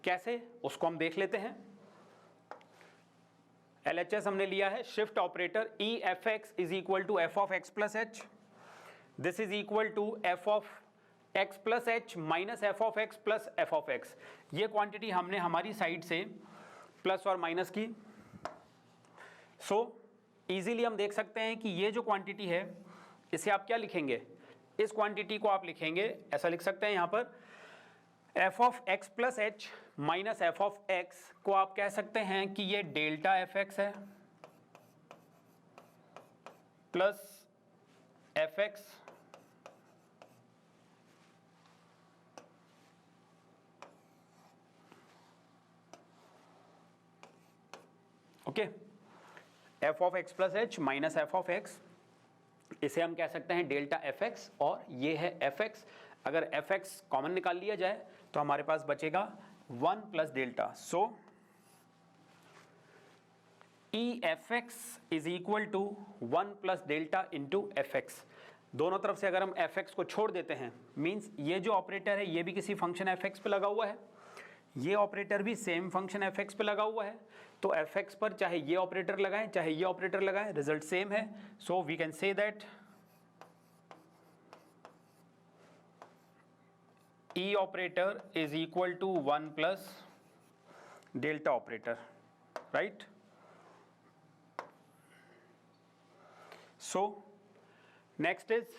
कैसे, उसको हम देख लेते हैं। LHS हमने लिया है shift operator E f x is equal to F of x plus h, this is equal to F of x plus h minus F of x plus f of x. ये क्वांटिटी हमने हमारी साइड से प्लस और माइनस की। सो इजीली हम देख सकते हैं कि ये जो क्वांटिटी है इसे आप क्या लिखेंगे? इस क्वांटिटी को आप लिखेंगे, ऐसा लिख सकते हैं यहाँ पर F of x plus h minus F of x को आप कह सकते हैं कि ये डेल्टा एफ एक्स है plus F x okay, F of x plus h minus F of x, इसे हम कह सकते हैं डेल्टा एफ एक्स और ये है एफ एक्स। अगर एफ एक्स कॉमन निकाल लिया जाए तो हमारे पास बचेगा 1 plus delta. So E f x is equal to 1 plus delta into f x. दोनों तरफ से अगर हम एफ एक्स को छोड़ देते हैं मीन्स ये जो ऑपरेटर है ये भी किसी फंक्शन एफ एक्स पे लगा हुआ है, ये ऑपरेटर भी सेम फंक्शन एफ एक्स पे लगा हुआ है। तो एफ एक्स पर चाहे ये ऑपरेटर लगाएं चाहे ये ऑपरेटर लगाएं, रिजल्ट सेम है। So we can say that E operator is equal to 1 plus delta operator, right? So next is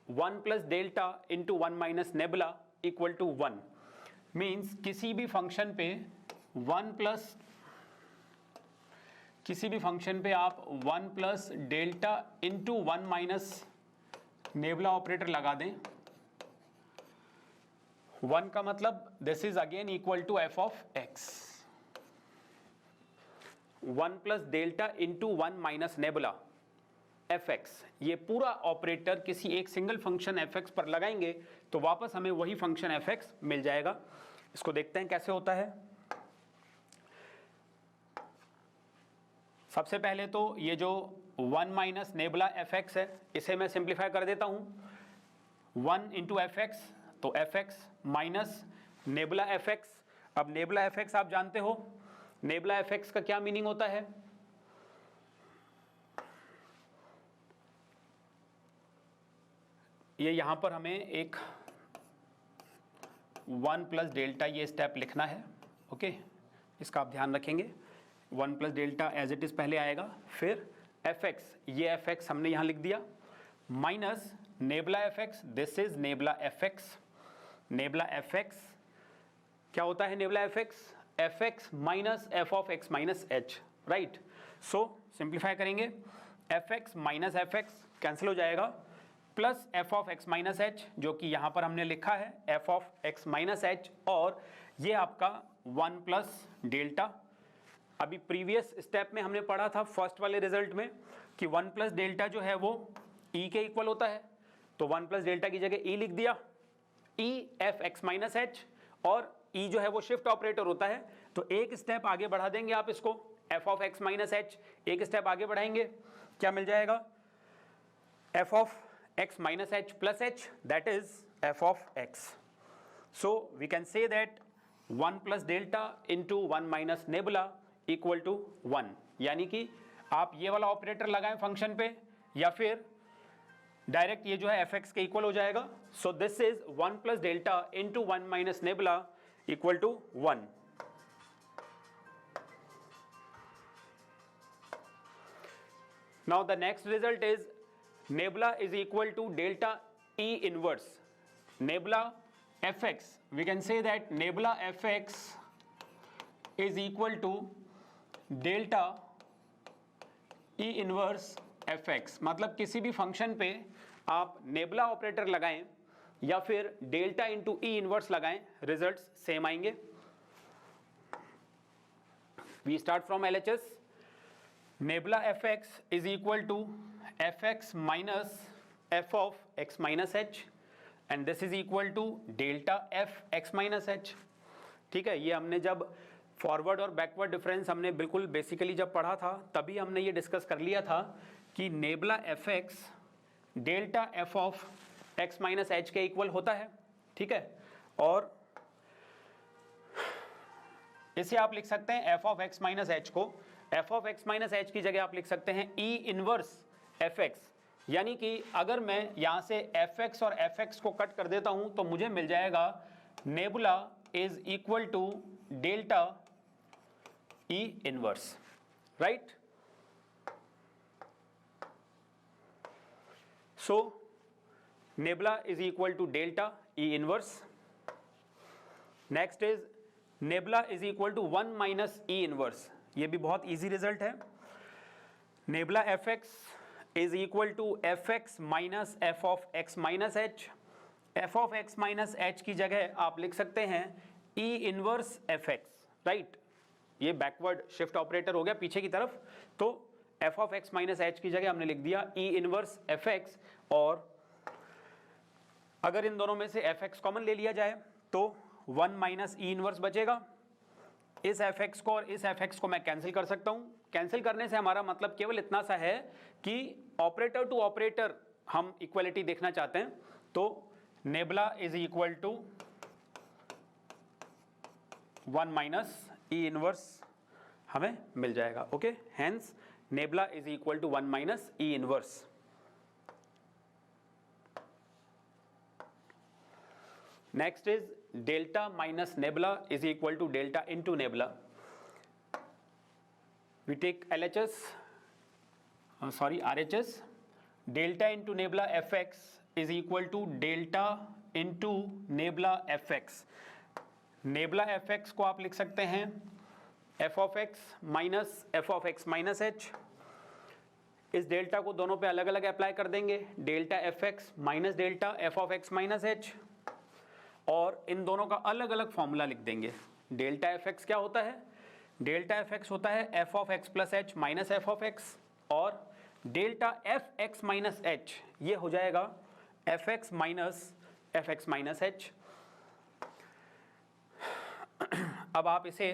1 plus delta into 1 minus nebula equal to 1 means किसी भी फंक्शन पे 1 प्लस किसी भी फंक्शन पे आप 1 plus delta into 1 minus nebula operator लगा दें। 1 का मतलब this is again equal to F of x, 1 plus delta into 1 minus nebula f x. ये पूरा ऑपरेटर किसी एक सिंगल फंक्शन एफ एक्स पर लगाएंगे तो वापस हमें वही फंक्शन एफ एक्स मिल जाएगा। इसको देखते हैं कैसे होता है। सबसे पहले तो ये जो 1 माइनस नेबुला एफ एक्स है इसे मैं सिंप्लीफाई कर देता हूं। 1 इंटू एफ एक्स, तो F x minus nebula f x. अब नेबुला एफ एक्स आप जानते हो, नेबुला एफ एक्स का क्या मीनिंग होता है? ये यहां पर हमें एक 1 प्लस डेल्टा ये स्टेप लिखना है, ओके, इसका आप ध्यान रखेंगे। 1 plus delta as it is पहले आएगा, फिर एफ एक्स, ये एफ एक्स हमने यहां लिख दिया, minus nebula f x, this is nabla f x. Nabla f x क्या होता है? Nebula f x, f x minus F of x minus h, right. So simplify करेंगे, f x minus f x cancel हो जाएगा, plus f of x minus h, जो कि यहां पर हमने लिखा है f of x minus H, और ये आपका 1 प्लस डेल्टा। अभी प्रीवियस स्टेप में हमने पढ़ा था फर्स्ट वाले रिजल्ट में कि 1 प्लस डेल्टा जो है वो ई के इक्वल होता है, तो 1 प्लस डेल्टा की जगह ई लिख दिया, ई एफ एक्स माइनस एच, और ई जो है वो शिफ्ट ऑपरेटर होता है, तो एक स्टेप आगे बढ़ा देंगे आप इसको, F of x minus H, एक स्टेप आगे बढ़ाएंगे, क्या मिल जाएगा? F of x minus h plus h, that is f of x. So we can say that 1 plus delta into 1 minus nebula equal to 1, यानी कि आप ये वाला ऑपरेटर लगाएं फंक्शन पे, या फिर डायरेक्ट ये जो है fx के इक्वल हो जाएगा। So this is 1 plus delta into 1 minus nebula equal to 1. Now the next result is nebula is equal to delta E inverse. Nebula fx, we can say that nebula fx is equal to delta E inverse fx। मतलब किसी भी फंक्शन पे आप नेबुला ऑपरेटर लगाएं या फिर डेल्टा इंटू ई इनवर्स लगाएं, रिजल्ट्स सेम आएंगे। We start from LHS, nebula fx is equal to fx minus f of x minus h, and this is equal to delta f x minus h। ठीक है, ये हमने जब फॉरवर्ड और बैकवर्ड डिफरेंस हमने बिल्कुल बेसिकली जब पढ़ा था तभी हमने ये डिस्कस कर लिया था कि nebula f x delta F of x minus H के इक्वल होता है, ठीक है। और इसे आप लिख सकते हैं f of x minus h को, f of x minus h की जगह आप लिख सकते हैं ई इनवर्स एफ एक्स, यानी कि अगर मैं यहां से एफ एक्स और एफ एक्स को कट कर देता हूं तो मुझे मिल जाएगा nebula is equal to delta E inverse, right. So nebula is equal to delta E inverse. Next is nebula is equal to 1 minus E inverse, ये भी बहुत इजी रिजल्ट है। Nebula f x is equal to F x minus F of x minus h. F of x minus h की जगह आप लिख सकते हैं ई इनवर्स एफ एक्स, राइट। ये बैकवर्ड शिफ्ट ऑपरेटर हो गया पीछे की तरफ, तो F of x minus h की जगह हमने लिख दिया ई इनवर्स एफ एक्स, और अगर इन दोनों में से एफ एक्स कॉमन ले लिया जाए तो 1 माइनस ई इनवर्स बचेगा। इस एफ एक्स को और इस एफ एक्स को मैं कैंसिल कर सकता हूं। कैंसिल करने से हमारा मतलब केवल इतना सा है कि ऑपरेटर टू ऑपरेटर हम इक्वलिटी देखना चाहते हैं, तो nebula is equal to 1 minus E inverse हमें मिल जाएगा, okay. Hence nebula is equal to 1 minus E inverse. Next is delta minus nebula is equal to delta into nebula. We take LHS, RHS, delta into nebula fx is equal to delta into nebula fx। nebula fx को आप लिख सकते हैं f of x minus f of x minus h। इस डेल्टा को दोनों पे अलग अलग अप्लाई कर देंगे, delta fx minus delta f of x minus h, और इन दोनों का अलग अलग फॉर्मूला लिख देंगे। डेल्टा fx क्या होता है? डेल्टा एफ एक्स होता है f of x plus h minus F of x, और delta F x minus h ये हो जाएगा एफ एक्स माइनस एच। अब आप इसे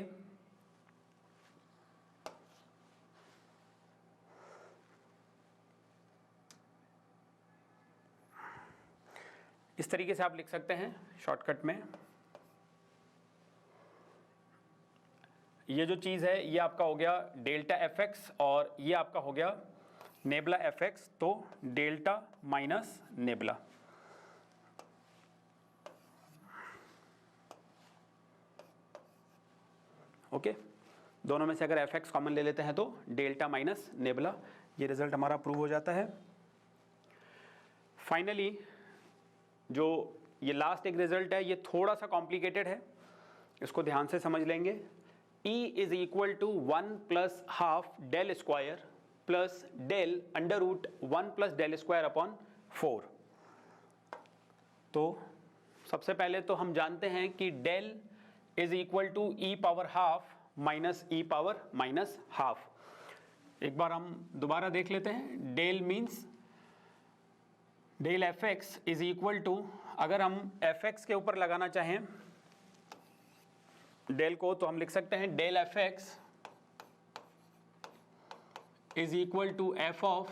इस तरीके से आप लिख सकते हैं शॉर्टकट में। ये जो चीज़ है ये आपका हो गया डेल्टा एफ एक्स और ये आपका हो गया नेबला एफ एक्स, तो डेल्टा माइनस नेबला। ओके, दोनों में से अगर एफ एक्स कॉमन ले लेते हैं तो डेल्टा माइनस नेबला, ये रिजल्ट हमारा प्रूव हो जाता है। फाइनली जो ये लास्ट एक रिजल्ट है ये थोड़ा सा कॉम्प्लिकेटेड है, इसको ध्यान से समझ लेंगे। E is equal to 1 plus half del square plus del under root 1 plus del square upon 4। तो सबसे पहले तो हम जानते हैं कि del is equal to E power half minus E power minus half. एक बार हम दोबारा देख लेते हैं। Del means del f x is equal to, अगर हम एफ एक्स के ऊपर लगाना चाहें डेल को तो हम लिख सकते हैं del f x is equal to F of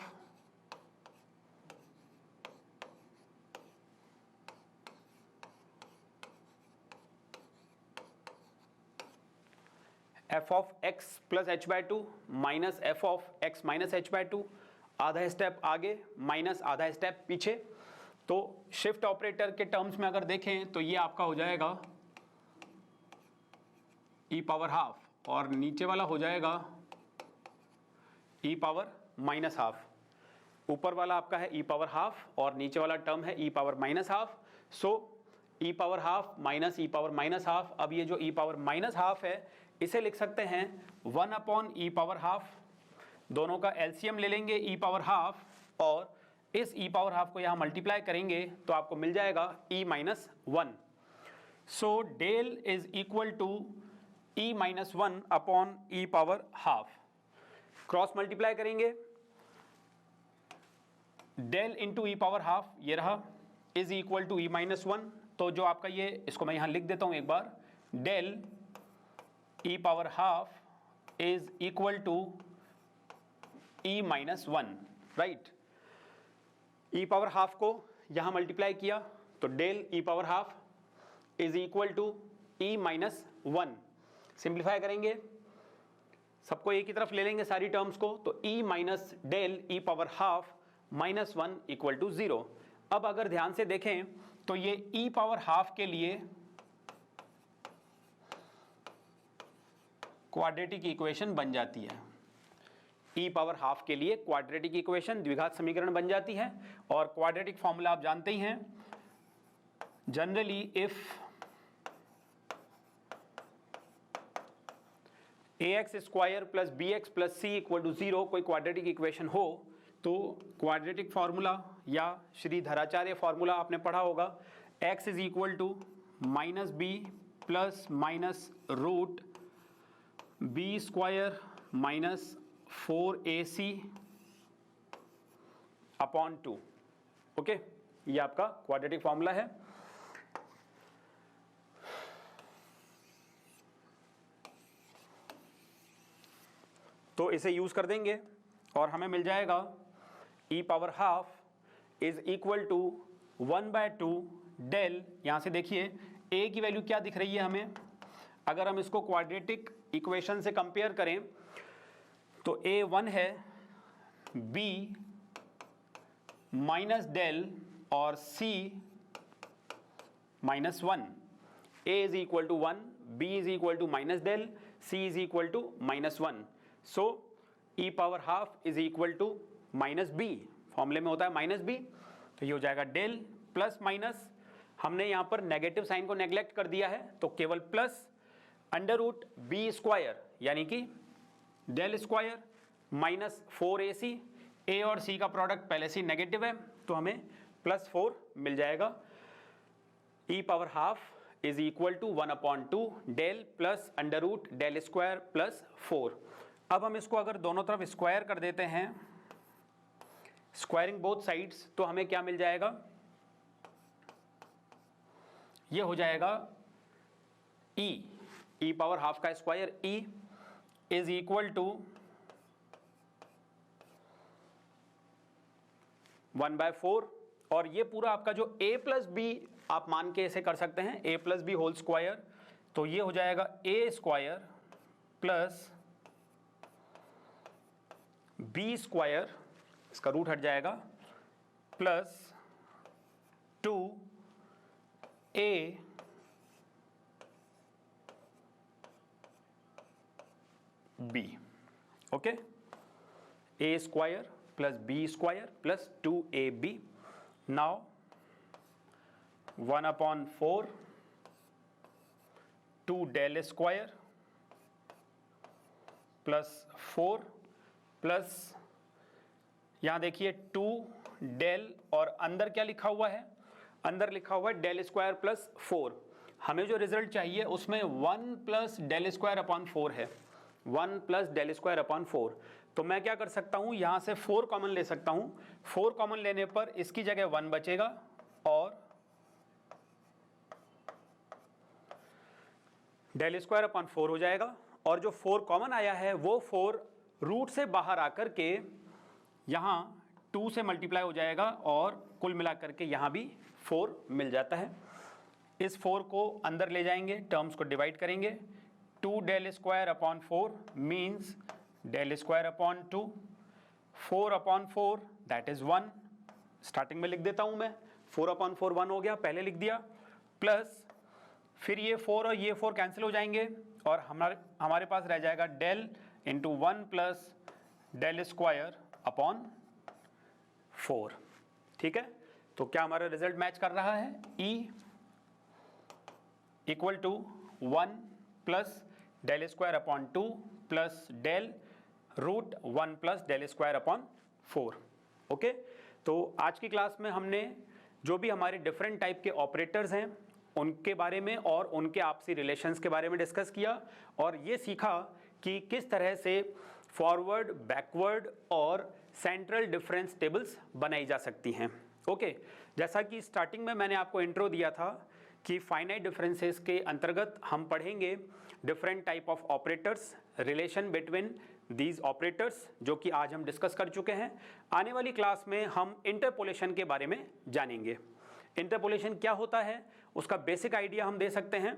x plus h by two minus F of x minus h by two, आधा स्टेप आगे माइनस आधा स्टेप पीछे। तो शिफ्ट ऑपरेटर के टर्म्स में अगर देखें तो ये आपका हो जाएगा ई पावर हाफ और नीचे वाला हो जाएगा ई पावर माइनस हाफ। ऊपर वाला आपका है ई पावर हाफ और नीचे वाला टर्म है ई पावर माइनस हाफ। सो e power half minus E power minus half. अब ये जो ई पावर माइनस हाफ है इसे लिख सकते हैं 1 अपॉन ई पावर हाफ। दोनों का एलसीएम ले लेंगे ई पावर हाफ और इस ई पावर हाफ को यहाँ मल्टीप्लाई करेंगे तो आपको मिल जाएगा e minus 1। So del is equal to e minus 1 upon e power half. Cross multiply करेंगे, del into e power half ये रहा is equal to e minus 1। तो जो आपका ये, इसको मैं यहाँ लिख देता हूँ एक बार, del E power half is equal to e minus 1, right. E power half को यहाँ मल्टीप्लाई किया तो del E power half is equal to e minus 1। Simplify करेंगे, सबको एक ही तरफ ले लेंगे सारी टर्म्स को, तो e minus del E power half minus 1 equal to 0। अब अगर ध्यान से देखें तो ये e पावर हाफ के लिए क्वाड्रेटिक इक्वेशन बन जाती है। e पावर हाफ के लिए क्वाड्रेटिक इक्वेशन द्विघात समीकरण बन जाती है। और क्वाड्रेटिक फॉर्मूला आप जानते ही हैं, generally if ax square plus bx plus c equal to 0 कोई क्वाड्रेटिक इक्वेशन हो तो क्वाड्रेटिक फार्मूला या श्रीधराचार्य फार्मूला आपने पढ़ा होगा, x is equal to minus B plus minus root B square minus 4ac upon 2। Okay, ये आपका क्वाड्रेटिक फार्मूला है। तो इसे यूज कर देंगे और हमें मिल जाएगा ई power half is equal to 1/2 del. यहाँ से देखिए ए की वैल्यू क्या दिख रही है हमें, अगर हम इसको क्वाड्रेटिक इक्वेशन से कंपेयर करें तो ए 1 है, बी माइनस डेल और c minus 1। A is equal to 1, b is equal to minus del, c is equal to minus 1। So e power half is equal to minus b, फॉर्मूले में होता है माइनस बी, तो ये हो जाएगा डेल प्लस माइनस, हमने यहाँ पर नेगेटिव साइन को नेग्लेक्ट कर दिया है तो केवल plus under root B square यानी कि डेल स्क्वायर माइनस 4ac। ए और सी का प्रोडक्ट पहले से नेगेटिव है तो हमें +4 मिल जाएगा। ई power half is equal to 1/2 del plus under root del square plus 4। अब हम इसको अगर दोनों तरफ स्क्वायर कर देते हैं, स्क्वायरिंग बोथ साइड्स, तो हमें क्या मिल जाएगा, ये हो जाएगा ई पावर हाफ का square E is equal to 1/4 और ये पूरा आपका जो a प्लस बी आप मान के इसे कर सकते हैं a plus B whole square, तो ये हो जाएगा a square plus b square, इसका रूट हट जाएगा, plus 2a b, okay, a square plus b square plus 2ab. Now 1/4 2 del square plus 4 plus यहाँ देखिए 2 डेल और अंदर क्या लिखा हुआ है, अंदर लिखा हुआ है डेल स्क्वायर प्लस 4. हमें जो रिजल्ट चाहिए उसमें 1 प्लस डेल स्क्वायर अपॉन 4 है, 1 प्लस डेल स्क्वायर अपॉन 4. तो मैं क्या कर सकता हूँ, यहाँ से 4 कॉमन ले सकता हूँ. 4 कॉमन लेने पर इसकी जगह 1 बचेगा और डेल स्क्वायर अपॉन 4 हो जाएगा. और जो 4 कॉमन आया है वो 4 रूट से बाहर आकर के यहाँ 2 से मल्टीप्लाई हो जाएगा और कुल मिलाकर के यहाँ भी 4 मिल जाता है. इस 4 को अंदर ले जाएंगे, टर्म्स को डिवाइड करेंगे. 2 del square upon 4 means del square upon 2, 4 upon 4 that is 1. Starting में लिख देता हूँ मैं, 4 अपॉन 4 1 हो गया, पहले लिख दिया, प्लस फिर ये 4 और ये 4 कैंसिल हो जाएंगे और हमारे पास रह जाएगा del into 1 plus del square upon 4. ठीक है, तो क्या हमारा रिजल्ट मैच कर रहा है, E equal to 1 plus del square upon 2 plus del root 1 plus del square upon 4. Okay, तो आज की क्लास में हमने जो भी हमारे डिफरेंट टाइप के ऑपरेटर्स हैं उनके बारे में और उनके आपसी रिलेशंस के बारे में डिस्कस किया और ये सीखा कि किस तरह से फॉरवर्ड, बैकवर्ड और सेंट्रल डिफरेंस टेबल्स बनाई जा सकती हैं. ओके, जैसा कि स्टार्टिंग में मैंने आपको इंट्रो दिया था कि फाइनाइट डिफरेंसेस के अंतर्गत हम पढ़ेंगे different type of operators, relation between these operators, जो कि आज हम डिस्कस कर चुके हैं. आने वाली क्लास में हम इंटरपोलेशन के बारे में जानेंगे. इंटरपोलेशन क्या होता है उसका बेसिक आइडिया हम दे सकते हैं.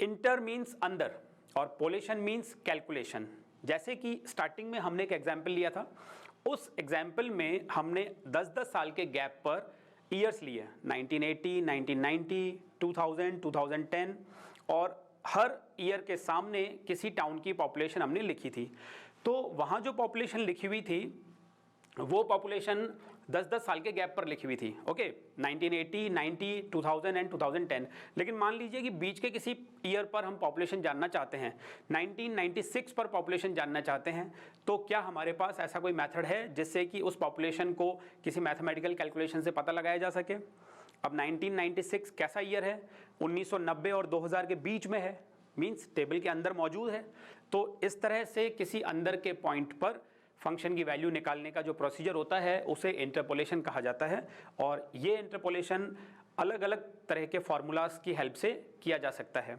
इंटर मीन्स अंदर और पोलेशन मीन्स कैलकुलेशन. जैसे कि स्टार्टिंग में हमने एक एग्जाम्पल लिया था, उस एग्जाम्पल में हमने 10-10 साल के गैप पर ईयर्स लिए, 1980, 1990, 2000, 2010 और हर ईयर के सामने किसी टाउन की पॉपुलेशन हमने लिखी थी. तो वहाँ जो पॉपुलेशन लिखी हुई थी वो पॉपुलेशन 10-10 साल के गैप पर लिखी हुई थी. Okay, 1980, 90, 2000 and 2010. लेकिन मान लीजिए कि बीच के किसी ईयर पर हम पॉपुलेशन जानना चाहते हैं, 1996 पर पॉपुलेशन जानना चाहते हैं, तो क्या हमारे पास ऐसा कोई मेथड है जिससे कि उस पॉपुलेशन को किसी मैथमेटिकल कैलकुलेशन से पता लगाया जा सके? अब 1996 कैसा ईयर है? 1990 और 2000 के बीच में है, मीन्स टेबल के अंदर मौजूद है. तो इस तरह से किसी अंदर के पॉइंट पर फंक्शन की वैल्यू निकालने का जो प्रोसीजर होता है उसे इंटरपोलेशन कहा जाता है. और ये इंटरपोलेशन अलग अलग तरह के फार्मूलाज की हेल्प से किया जा सकता है.